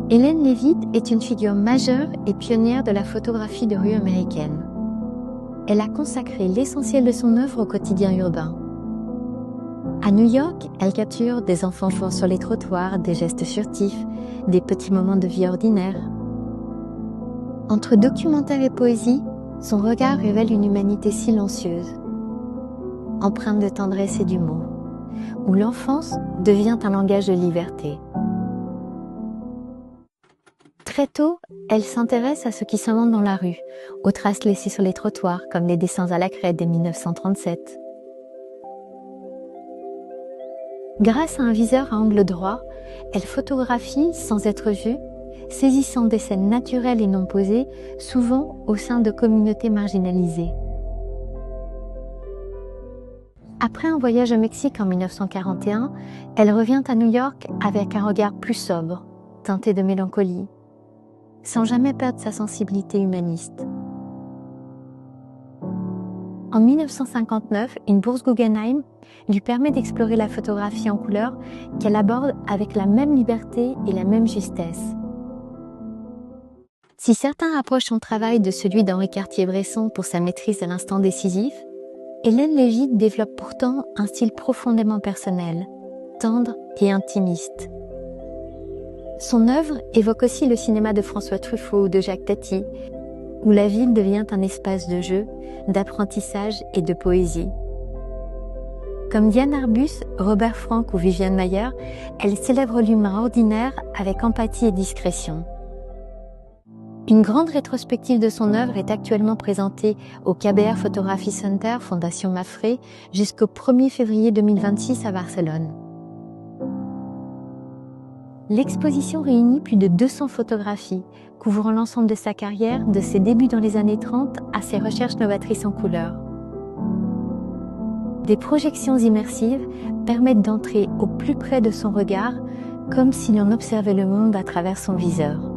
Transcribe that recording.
Hélène Lévite est une figure majeure et pionnière de la photographie de rue américaine. Elle a consacré l'essentiel de son œuvre au quotidien urbain. À New York, elle capture des enfants jouant sur les trottoirs, des gestes furtifs, des petits moments de vie ordinaire. Entre documentaire et poésie, son regard révèle une humanité silencieuse, empreinte de tendresse et d'humour, où l'enfance devient un langage de liberté. Très tôt, elle s'intéresse à ce qui s'invente dans la rue, aux traces laissées sur les trottoirs, comme les dessins à la craie dès 1937. Grâce à un viseur à angle droit, elle photographie sans être vue, saisissant des scènes naturelles et non posées, souvent au sein de communautés marginalisées. Après un voyage au Mexique en 1941, elle revient à New York avec un regard plus sobre, teinté de mélancolie, sans jamais perdre sa sensibilité humaniste. En 1959, une bourse Guggenheim lui permet d'explorer la photographie en couleur qu'elle aborde avec la même liberté et la même justesse. Si certains rapprochent son travail de celui d'Henri Cartier-Bresson pour sa maîtrise de l'instant décisif, Hélène Lévite développe pourtant un style profondément personnel, tendre et intimiste. Son œuvre évoque aussi le cinéma de François Truffaut ou de Jacques Tati, où la ville devient un espace de jeu, d'apprentissage et de poésie. Comme Diane Arbus, Robert Frank ou Viviane Maier, elle célèbre l'humain ordinaire avec empathie et discrétion. Une grande rétrospective de son œuvre est actuellement présentée au KBR Photography Center, Fondation Mafré, jusqu'au 1er février 2026 à Barcelone. L'exposition réunit plus de 200 photographies, couvrant l'ensemble de sa carrière, de ses débuts dans les années 30 à ses recherches novatrices en couleur. Des projections immersives permettent d'entrer au plus près de son regard, comme si l'on observait le monde à travers son viseur.